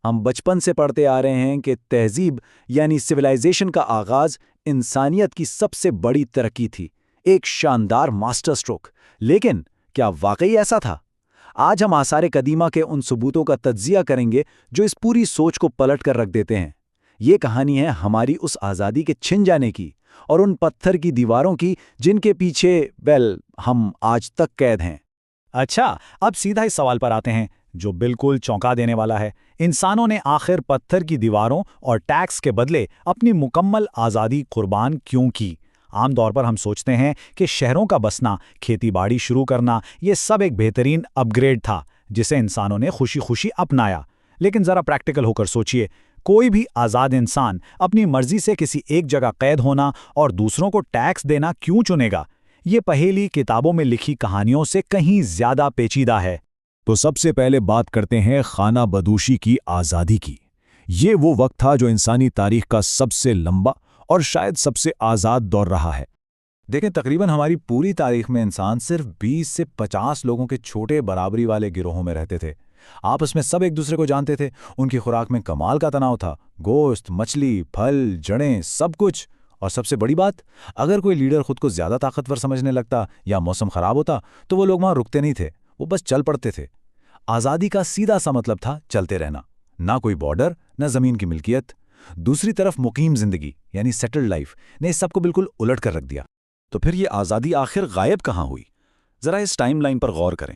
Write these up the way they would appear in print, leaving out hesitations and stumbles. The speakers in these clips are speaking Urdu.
ہم بچپن سے پڑھتے آ رہے ہیں کہ تہذیب یعنی سویلائزیشن کا آغاز انسانیت کی سب سے بڑی ترقی تھی، ایک شاندار ماسٹر سٹروک۔ لیکن کیا واقعی ایسا تھا؟ آج ہم آثار قدیمہ کے ان ثبوتوں کا تجزیہ کریں گے جو اس پوری سوچ کو پلٹ کر رکھ دیتے ہیں۔ یہ کہانی ہے ہماری اس آزادی کے چھن جانے کی اور ان پتھر کی دیواروں کی جن کے پیچھے ہم آج تک قید ہیں۔ اچھا، اب سیدھا اس سوال پر آتے ہیں جو بالکل چونکا دینے والا ہے۔ انسانوں نے آخر پتھر کی دیواروں اور ٹیکس کے بدلے اپنی مکمل آزادی قربان کیوں کی؟ عام طور پر ہم سوچتے ہیں کہ شہروں کا بسنا، کھیتی باڑی شروع کرنا، یہ سب ایک بہترین اپ گریڈ تھا جسے انسانوں نے خوشی خوشی اپنایا۔ لیکن ذرا پریکٹیکل ہو کر سوچئے، کوئی بھی آزاد انسان اپنی مرضی سے کسی ایک جگہ قید ہونا اور دوسروں کو ٹیکس دینا کیوں چنے گا؟ یہ پہیلی کتابوں میں لکھی کہانیوں سے کہیں زیادہ پیچیدہ ہے۔ تو سب سے پہلے بات کرتے ہیں خانہ بدوشی کی آزادی کی۔ یہ وہ وقت تھا جو انسانی تاریخ کا سب سے لمبا اور شاید سب سے آزاد دور رہا ہے۔ دیکھیں، تقریباً ہماری پوری تاریخ میں انسان صرف 20 سے 50 لوگوں کے چھوٹے برابری والے گروہوں میں رہتے تھے۔ آپس میں سب ایک دوسرے کو جانتے تھے، ان کی خوراک میں کمال کا تنوع تھا، گوشت، مچھلی، پھل، جڑیں، سب کچھ۔ اور سب سے بڑی بات، اگر کوئی لیڈر خود کو زیادہ طاقتور سمجھنے لگتا یا موسم خراب ہوتا تو وہ لوگ وہاں رکتے نہیں تھے، وہ بس چل پڑتے تھے۔ آزادی کا سیدھا سا مطلب تھا چلتے رہنا، نہ کوئی بارڈر، نہ زمین کی ملکیت۔ دوسری طرف مقیم زندگی یعنی سیٹلڈ لائف نے اس سب کو بالکل الٹ کر رکھ دیا۔ تو پھر یہ آزادی آخر غائب کہاں ہوئی؟ ذرا اس ٹائم لائن پر غور کریں۔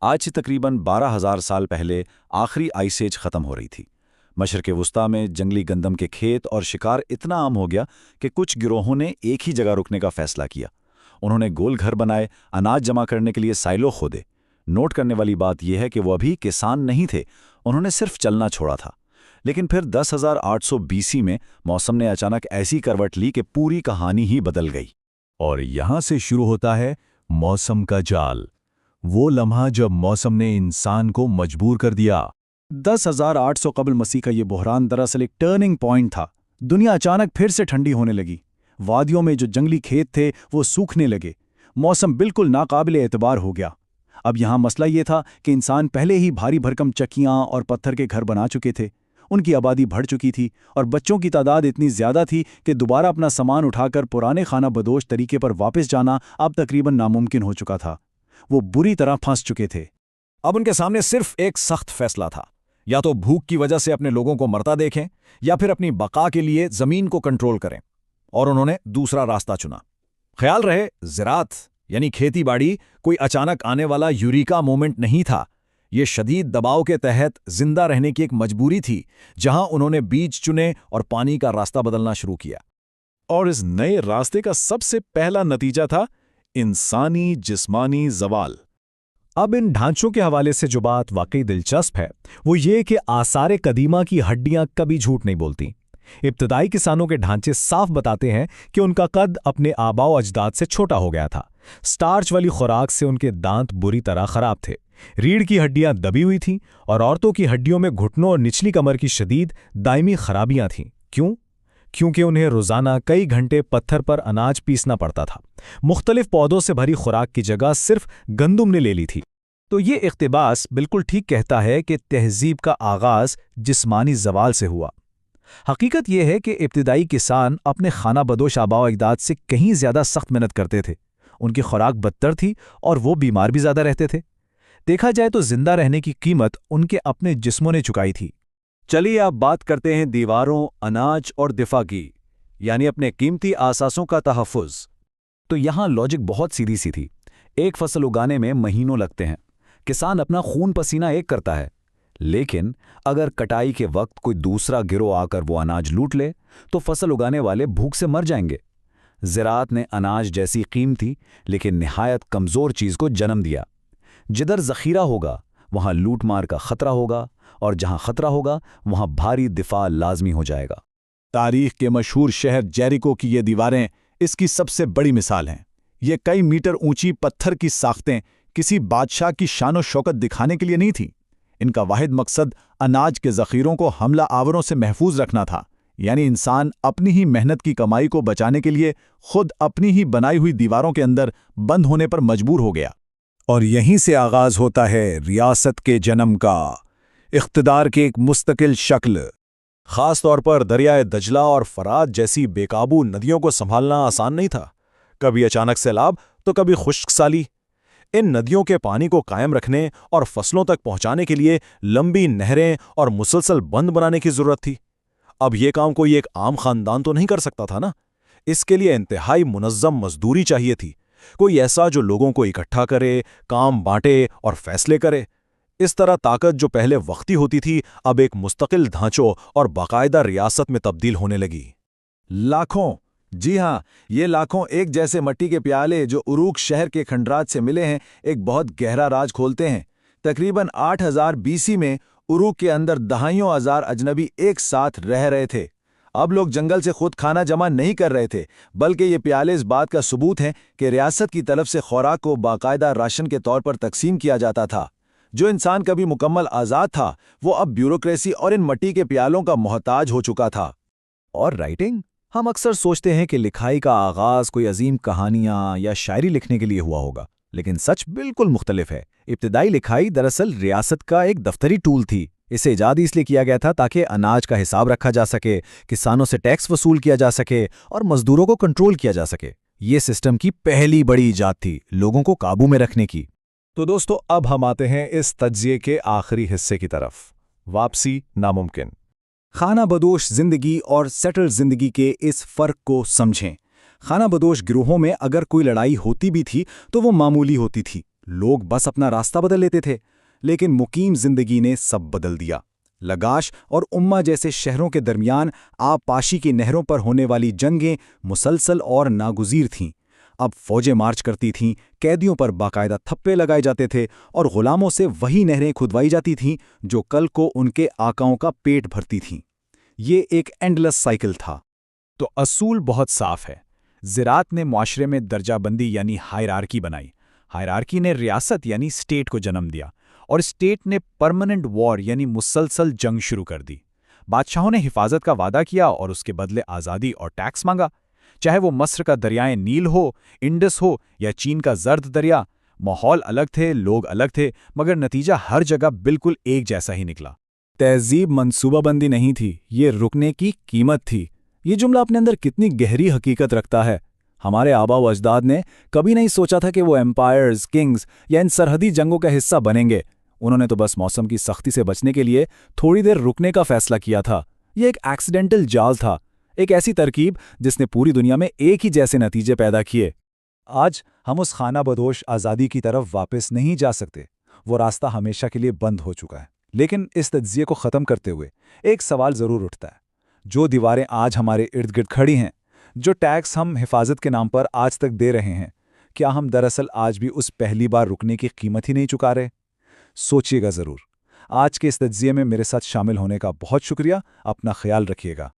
آج سے تقریباً 12,000 سال پہلے آخری آئس ایج ختم ہو رہی تھی۔ مشرق وسطیٰ میں جنگلی گندم کے کھیت اور شکار اتنا عام ہو گیا کہ کچھ گروہوں نے ایک ہی جگہ رکنے کا فیصلہ کیا۔ انہوں نے گول گھر بنائے، اناج جمع کرنے کے لیے سائلو کھودے۔ نوٹ کرنے والی بات یہ ہے کہ وہ ابھی کسان نہیں تھے، انہوں نے صرف چلنا چھوڑا تھا۔ لیکن پھر 10,800 BC میں موسم نے اچانک ایسی کروٹ لی کہ پوری کہانی ہی بدل گئی۔ اور یہاں سے شروع ہوتا ہے موسم کا جال، وہ لمحہ جب موسم نے انسان کو مجبور کر دیا۔ 10,800 قبل مسیح کا یہ بحران دراصل ایک ٹرننگ پوائنٹ تھا۔ دنیا اچانک پھر سے ٹھنڈی ہونے لگی، وادیوں میں جو جنگلی کھیت تھے وہ سوکھنے لگے، موسم بالکل ناقابل اعتبار ہو گیا۔ اب یہاں مسئلہ یہ تھا کہ انسان پہلے ہی بھاری بھرکم چکیاں اور پتھر کے گھر بنا چکے تھے، ان کی آبادی بڑھ چکی تھی اور بچوں کی تعداد اتنی زیادہ تھی کہ دوبارہ اپنا سامان اٹھا کر پرانے خانہ بدوش طریقے پر واپس جانا اب تقریباً ناممکن ہو چکا تھا۔ وہ بری طرح پھنس چکے تھے۔ اب ان کے سامنے صرف ایک سخت فیصلہ تھا، یا تو بھوک کی وجہ سے اپنے لوگوں کو مرتا دیکھیں یا پھر اپنی بقا کے لیے زمین کو کنٹرول کریں، اور انہوں نے دوسرا راستہ چنا۔ خیال رہے، زراعت یعنی کھیتی باڑی کوئی اچانک آنے والا یوریکا مومنٹ نہیں تھا، یہ شدید دباؤ کے تحت زندہ رہنے کی ایک مجبوری تھی، جہاں انہوں نے بیج چنے اور پانی کا راستہ بدلنا شروع کیا۔ اور اس نئے راستے کا سب سے پہلا نتیجہ تھا انسانی جسمانی زوال۔ اب ان ڈھانچوں کے حوالے سے جو بات واقعی دلچسپ ہے وہ یہ کہ آثار قدیمہ کی ہڈیاں کبھی جھوٹ نہیں بولتی۔ ابتدائی کسانوں کے ڈھانچے صاف بتاتے ہیں کہ ان کا قد اپنے آباء و اجداد سے چھوٹا ہو گیا تھا۔ سٹارچ والی خوراک سے ان کے دانت بری طرح خراب تھے، ریڑھ کی ہڈیاں دبی ہوئی تھیں، اور عورتوں کی ہڈیوں میں گھٹنوں اور نچلی کمر کی شدید دائمی خرابیاں تھیں۔ کیوں؟ کیونکہ انہیں روزانہ کئی گھنٹے پتھر پر اناج پیسنا پڑتا تھا۔ مختلف پودوں سے بھری خوراک کی جگہ صرف گندم نے لے لی تھی۔ تو یہ اقتباس بالکل ٹھیک کہتا ہے کہ تہذیب کا آغاز جسمانی زوال سے ہوا۔ حقیقت یہ ہے کہ ابتدائی کسان اپنے خانہ بدوش آباء و اجداد سے کہیں زیادہ سخت محنت کرتے تھے، ان کی خوراک بدتر تھی اور وہ بیمار بھی زیادہ رہتے تھے۔ دیکھا جائے تو زندہ رہنے کی قیمت ان کے اپنے جسموں نے چکائی تھی۔ چلیے اب بات کرتے ہیں دیواروں، اناج اور دفاع کی، یعنی اپنے قیمتی اثاثوں کا تحفظ۔ تو یہاں لاجک بہت سیدھی سی تھی۔ ایک فصل اگانے میں مہینوں لگتے ہیں، کسان اپنا خون پسینہ ایک کرتا ہے، لیکن اگر کٹائی کے وقت کوئی دوسرا گروہ آ کر وہ اناج لوٹ لے تو فصل اگانے والے بھوک سے مر جائیں گے۔ زراعت نے اناج جیسی قیمتی لیکن نہایت کمزور چیز کو جنم دیا۔ جدھر ذخیرہ ہوگا وہاں لوٹ مار کا خطرہ ہوگا، اور جہاں خطرہ ہوگا وہاں بھاری دفاع لازمی ہو جائے گا۔ تاریخ کے مشہور شہر جیریکو کی یہ دیواریں اس کی سب سے بڑی مثال ہیں۔ یہ کئی میٹر اونچی پتھر کی ساختیں کسی بادشاہ کی شان و شوکت دکھانے کے لیے نہیں تھیں، ان کا واحد مقصد اناج کے ذخیروں کو حملہ آوروں سے محفوظ رکھنا تھا۔ یعنی انسان اپنی ہی محنت کی کمائی کو بچانے کے لیے خود اپنی ہی بنائی ہوئی دیواروں کے اندر بند ہونے پر مجبور ہو گیا۔ اور یہیں سے آغاز ہوتا ہے ریاست کے جنم کا۔ اقتدار کی ایک مستقل شکل۔ خاص طور پر دریائے دجلہ اور فرات جیسی بے قابو ندیوں کو سنبھالنا آسان نہیں تھا۔ کبھی اچانک سیلاب تو کبھی خشک سالی۔ ان ندیوں کے پانی کو قائم رکھنے اور فصلوں تک پہنچانے کے لیے لمبی نہریں اور مسلسل بند بنانے کی ضرورت تھی۔ اب یہ کام کوئی ایک عام خاندان تو نہیں کر سکتا تھا نا، اس کے لیے انتہائی منظم مزدوری چاہیے تھی، کوئی ایسا جو لوگوں کو اکٹھا کرے، کام بانٹے اور فیصلے کرے۔ اس طرح طاقت جو پہلے وقتی ہوتی تھی اب ایک مستقل ڈھانچوں اور باقاعدہ ریاست میں تبدیل ہونے لگی۔ لاکھوں، جی ہاں، یہ لاکھوں ایک جیسے مٹی کے پیالے جو عروق شہر کے کھنڈرات سے ملے ہیں ایک بہت گہرا راز کھولتے ہیں۔ تقریباً 8000 BC میں عروق کے اندر دہائیوں ہزار اجنبی ایک ساتھ رہ رہے تھے۔ اب لوگ جنگل سے خود کھانا جمع نہیں کر رہے تھے، بلکہ یہ پیالے اس بات کا ثبوت ہیں کہ ریاست کی طرف سے خوراک کو باقاعدہ راشن کے طور پر تقسیم کیا جاتا تھا۔ جو انسان کبھی مکمل آزاد تھا وہ اب بیوروکریسی اور ان مٹی کے پیالوں کا محتاج ہو چکا تھا۔ اور رائٹنگ؟ ہم اکثر سوچتے ہیں کہ لکھائی کا آغاز کوئی عظیم کہانیاں یا شاعری لکھنے کے لیے ہوا ہوگا، لیکن سچ بالکل مختلف ہے۔ ابتدائی لکھائی دراصل ریاست کا ایک دفتری ٹول تھی۔ اسے ایجاد اس لیے کیا گیا تھا تاکہ اناج کا حساب رکھا جا سکے، کسانوں سے ٹیکس وصول کیا جا سکے اور مزدوروں کو کنٹرول کیا جا سکے۔ یہ سسٹم کی پہلی بڑی ایجاد تھی، لوگوں کو قابو میں رکھنے کی۔ تو دوستو، اب ہم آتے ہیں اس تجزیے کے آخری حصے کی طرف، واپسی ناممکن۔ خانہ بدوش زندگی اور سیٹل زندگی کے اس فرق کو سمجھیں۔ خانہ بدوش گروہوں میں اگر کوئی لڑائی ہوتی بھی تھی تو وہ معمولی ہوتی تھی، لوگ بس اپنا راستہ بدل لیتے تھے۔ لیکن مقیم زندگی نے سب بدل دیا۔ لگاش اور امہ جیسے شہروں کے درمیان آب پاشی کی نہروں پر ہونے والی جنگیں مسلسل اور ناگزیر تھیں۔ اب فوجیں مارچ کرتی تھیں، قیدیوں پر باقاعدہ تھپے لگائے جاتے تھے اور غلاموں سے وہی نہریں کھدوائی جاتی تھیں جو کل کو ان کے آقاؤں کا پیٹ بھرتی تھیں۔ یہ ایک اینڈلس سائیکل تھا۔ تو اصول بہت صاف ہے۔ زراعت نے معاشرے میں درجہ بندی یعنی ہائرارکی بنائی، ہائرارکی نے ریاست یعنی اسٹیٹ کو جنم دیا، اور اسٹیٹ نے پرماننٹ وار یعنی مسلسل جنگ شروع کر دی۔ بادشاہوں نے حفاظت کا وعدہ کیا اور اس کے بدلے آزادی اور ٹیکس مانگا، چاہے وہ مصر کا دریائے نیل ہو، انڈس ہو یا چین کا زرد دریا۔ ماحول الگ تھے، لوگ الگ تھے، مگر نتیجہ ہر جگہ بالکل ایک جیسا ہی نکلا۔ تہذیب منصوبہ بندی نہیں تھی، یہ رکنے کی قیمت تھی۔ یہ جملہ اپنے اندر کتنی گہری حقیقت رکھتا ہے۔ ہمارے آبا و اجداد نے کبھی نہیں سوچا تھا کہ وہ ایمپائرز، کنگز یا ان سرحدی جنگوں کا حصہ بنیں گے۔ انہوں نے تو بس موسم کی سختی سے بچنے کے لیے تھوڑی دیر رکنے کا فیصلہ کیا تھا۔ یہ ایک ایکسیڈنٹل جال تھا، ایک ایسی ترکیب جس نے پوری دنیا میں ایک ہی جیسے نتیجے پیدا کیے۔ آج ہم اس خانہ بدوش آزادی کی طرف واپس نہیں جا سکتے، وہ راستہ ہمیشہ کے لیے بند ہو چکا ہے۔ لیکن اس تجزیے کو ختم کرتے ہوئے ایک سوال ضرور اٹھتا ہے، جو دیواریں آج ہمارے ارد گرد کھڑی ہیں، جو ٹیکس ہم حفاظت کے نام پر آج تک دے رہے ہیں، کیا ہم دراصل آج بھی اس پہلی بار رکنے کی قیمت ہی نہیں چکا رہے؟ سوچیے گا ضرور۔ آج کے اس تجزیے میں میرے ساتھ شامل ہونے کا بہت شکریہ، اپنا خیال رکھیے گا۔